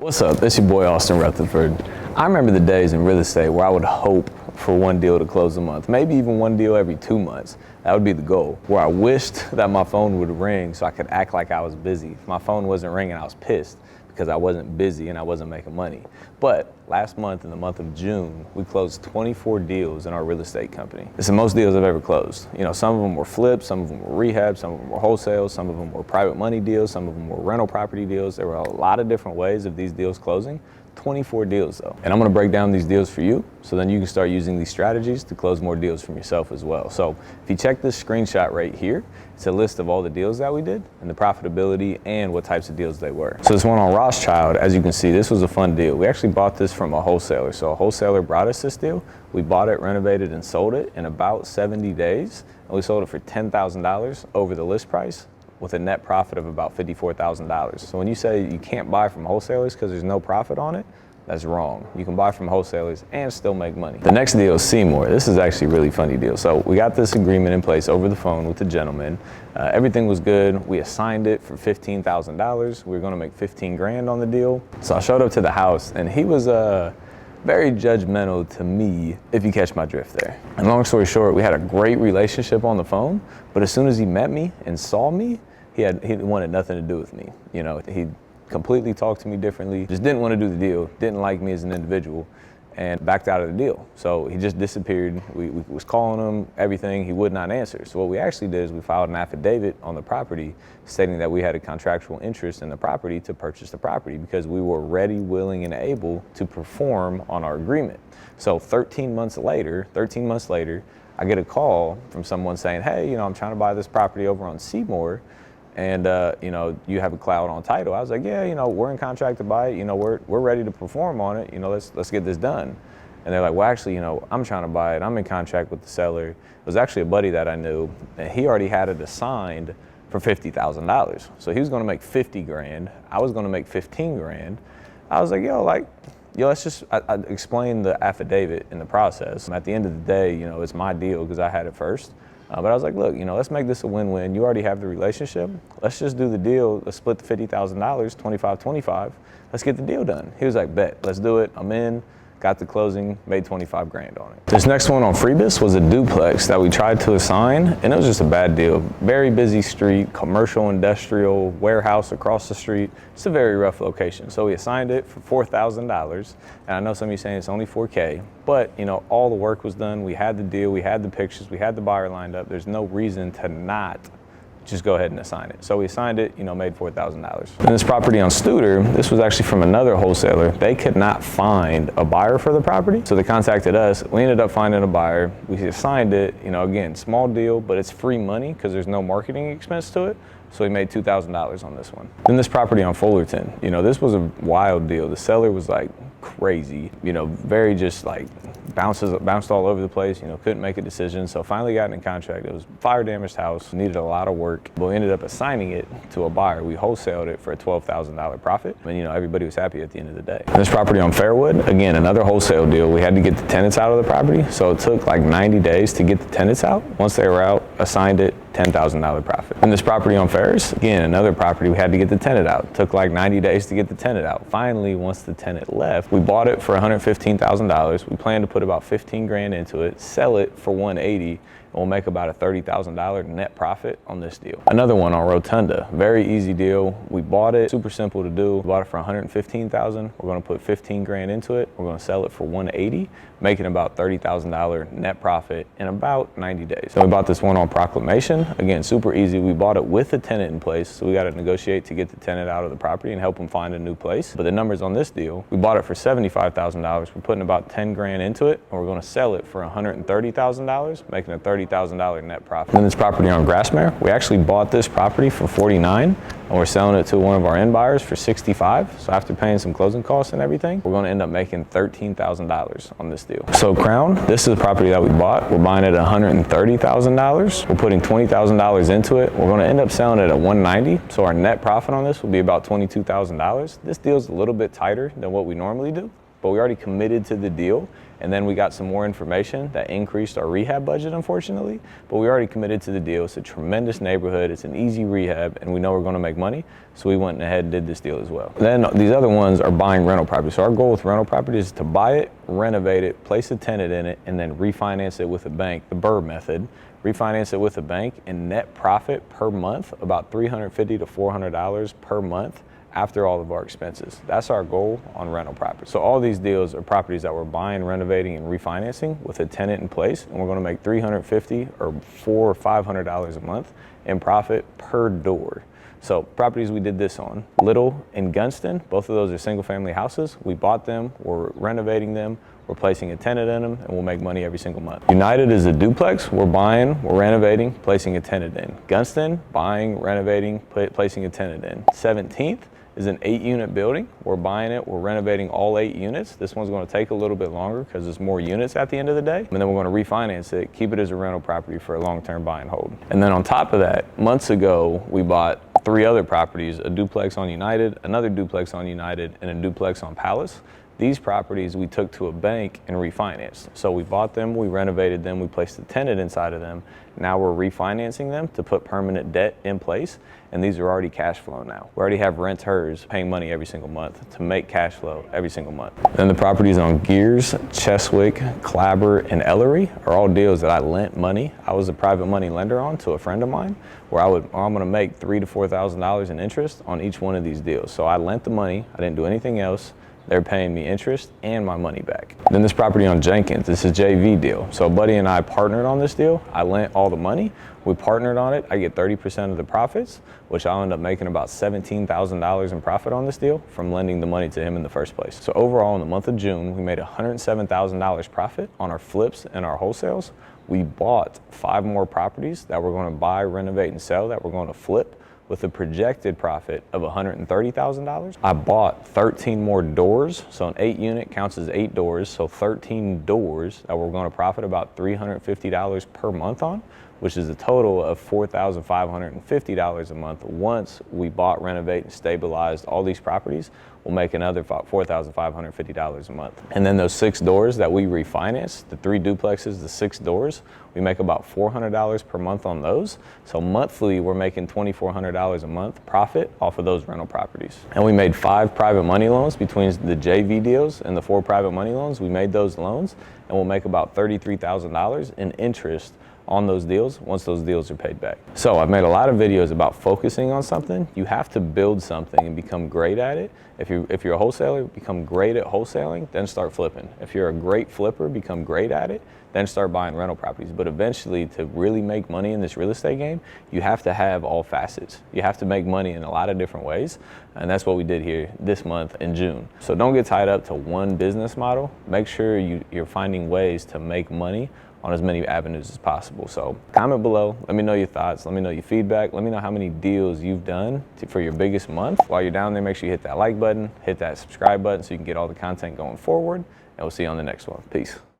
What's up? It's your boy Austin Rutherford. I remember the days in real estate where I would hope for one deal to close a month, maybe even one deal every 2 months. That would be the goal. Where I wished that my phone would ring so I could act like I was busy. If my phone wasn't ringing, I was pissed because I wasn't busy and I wasn't making money. But last month, in the month of June, we closed 24 deals in our real estate company. It's the most deals I've ever closed. You know, some of them were flips, some of them were rehab, some of them were wholesale, some of them were private money deals, some of them were rental property deals. There were a lot of different ways of these deals closing. 24 deals though. And I'm gonna break down these deals for you so then you can start using these strategies to close more deals from yourself as well. So if you check this screenshot right here, it's a list of all the deals that we did and the profitability and what types of deals they were. So this one on Rothschild, as you can see, this was a fun deal. We actually bought this from a wholesaler. So a wholesaler brought us this deal. We bought it, renovated, and sold it in about 70 days. And we sold it for $10,000 over the list price, with a net profit of about $54,000. So when you say you can't buy from wholesalers because there's no profit on it, that's wrong. You can buy from wholesalers and still make money. The next deal is Seymour. This is actually a really funny deal. So we got this agreement in place over the phone with the gentleman. Everything was good. We assigned it for $15,000. We were gonna make 15 grand on the deal. So I showed up to the house and he was very judgmental to me, if you catch my drift there. And long story short, we had a great relationship on the phone, but as soon as he met me and saw me, he wanted nothing to do with me. You know, he completely talked to me differently, just didn't want to do the deal, didn't like me as an individual, and backed out of the deal. So he just disappeared. We was calling him, everything, he would not answer. So what we actually did is we filed an affidavit on the property stating that we had a contractual interest in the property to purchase the property because we were ready, willing, and able to perform on our agreement. So 13 months later, I get a call from someone saying, hey, you know, I'm trying to buy this property over on Seymour, and you know, you have a cloud on title. I was like, yeah, you know, we're in contract to buy it. You know, we're ready to perform on it. You know, let's get this done. And they're like, well, actually, you know, I'm trying to buy it. I'm in contract with the seller. It was actually a buddy that I knew, and he already had it assigned for $50,000. So he was going to make 50 grand. I was going to make 15 grand. I was like, yo, let's just I explained the affidavit in the process. And at the end of the day, you know, it's my deal because I had it first. But I was like, look, you know, let's make this a win-win. You already have the relationship. Let's just do the deal. Let's split the $50,000, 25-25. Let's get the deal done. He was like, bet, let's do it. I'm in. Got the closing, made 25 grand on it. This next one on Frebis was a duplex that we tried to assign, and it was just a bad deal. Very busy street, commercial, industrial, warehouse across the street. It's a very rough location. So we assigned it for $4,000, and I know some of you saying it's only $4K, but you know, all the work was done. We had the deal, we had the pictures, we had the buyer lined up. There's no reason to not just go ahead and assign it. So we assigned it, you know, made $4,000. And this property on Studer, this was actually from another wholesaler. They could not find a buyer for the property. So they contacted us. We ended up finding a buyer. We assigned it, you know, again, small deal, but it's free money because there's no marketing expense to it. So we made $2,000 on this one. Then this property on Fullerton, you know, this was a wild deal. The seller was like crazy, you know, very just like bounced all over the place, you know, couldn't make a decision. So finally got in contract. It was a fire damaged house, needed a lot of work, but we ended up assigning it to a buyer. We wholesaled it for a $12,000 profit. And you know, everybody was happy at the end of the day. This property on Fairwood, again, another wholesale deal. We had to get the tenants out of the property. So it took like 90 days to get the tenants out. Once they were out, assigned it, $10,000 profit. And this property on Ferris, again, another property, we had to get the tenant out. It took like 90 days to get the tenant out. Finally, once the tenant left, we bought it for $115,000. We planned to put about 15 grand into it, sell it for $180, and we'll make about a $30,000 net profit on this deal. Another one on Rotunda, very easy deal. We bought it, super simple to do. We bought it for $115,000. We're gonna put 15 grand into it. We're gonna sell it for $180, making about $30,000 net profit in about 90 days. So we bought this one on Proclomation. Again, super easy. We bought it with a tenant in place, so we got to negotiate to get the tenant out of the property and help them find a new place. But the numbers on this deal, we bought it for $75,000. We're putting about 10 grand into it, and we're going to sell it for $130,000, making a $30,000 net profit. Then this property on Grassmere, we actually bought this property for $49,000, and we're selling it to one of our end buyers for $65,000. So after paying some closing costs and everything, we're going to end up making $13,000 on this deal. So Crown, this is a property that we bought. We're buying it at $130,000. We're putting $20,000 into it. We're going to end up selling it at $190,000. So our net profit on this will be about $22,000. This deal is a little bit tighter than what we normally do. but we already committed to the deal. And then we got some more information that increased our rehab budget, unfortunately, but we already committed to the deal. It's a tremendous neighborhood. It's an easy rehab, and we know we're going to make money. So we went ahead and did this deal as well. Then these other ones are buying rental properties. So our goal with rental properties is to buy it, renovate it, place a tenant in it, and then refinance it with a bank, the BRRRR method. Refinance it with a bank, and net profit per month about $350 to $400 per month after all of our expenses. That's our goal on rental properties. So all these deals are properties that we're buying, renovating, and refinancing with a tenant in place, and we're going to make $350 or $400 or $500 a month in profit per door. So properties we did this on, Little and Gunston, both of those are single family houses. We bought them, we're renovating them, we're placing a tenant in them, and we'll make money every single month. United is a duplex. We're buying, we're renovating, placing a tenant in. Gunston, buying, renovating, placing a tenant in. 17th is an 8-unit building. We're buying it, we're renovating all 8 units. This one's going to take a little bit longer because there's more units at the end of the day. And then we're going to refinance it, keep it as a rental property for a long-term buy and hold. And then on top of that, months ago, we bought 3 other properties, a duplex on United, another duplex on United, and a duplex on Palace. These properties we took to a bank and refinanced. So we bought them, we renovated them, we placed a tenant inside of them. Now we're refinancing them to put permanent debt in place, and these are already cash flow now. We already have renters paying money every single month to make cash flow every single month. Then the properties on Gears, Cheswick, Clabber, and Ellery are all deals that I lent money. I was a private money lender on to a friend of mine, where I'm gonna make $3,000 to $4,000 in interest on each one of these deals. So I lent the money, I didn't do anything else. They're paying me interest and my money back. Then this property on Jenkins, this is a JV deal. So a buddy and I partnered on this deal. I lent all the money, we partnered on it. I get 30% of the profits, which I'll end up making about $17,000 in profit on this deal from lending the money to him in the first place. So overall in the month of June, we made $107,000 profit on our flips and our wholesales. We bought 5 more properties that we're gonna buy, renovate, and sell that we're gonna flip with a projected profit of $130,000. I bought 13 more doors, so an 8-unit counts as 8 doors, so 13 doors that we're gonna profit about $350 per month on, which is a total of $4,550 a month. Once we bought, renovate, and stabilized all these properties, we'll make another $4,550 a month. And then those 6 doors that we refinanced, the 3 duplexes, the 6 doors, we make about $400 per month on those. So monthly, we're making $2,400 a month profit off of those rental properties. And we made 5 private money loans between the JV deals and the 4 private money loans. We made those loans, and we'll make about $33,000 in interest on those deals once those deals are paid back. So I've made a lot of videos about focusing on something. You have to build something and become great at it. If you're a wholesaler, become great at wholesaling, then start flipping. If you're a great flipper, become great at it, then start buying rental properties. But eventually, to really make money in this real estate game, you have to have all facets. You have to make money in a lot of different ways, and that's what we did here this month in June. So don't get tied up to one business model. Make sure you're finding ways to make money on as many avenues as possible. So comment below, let me know your thoughts, let me know your feedback, let me know how many deals you've done for your biggest month. While you're down there, make sure you hit that like button, hit that subscribe button so you can get all the content going forward, and we'll see you on the next one. Peace.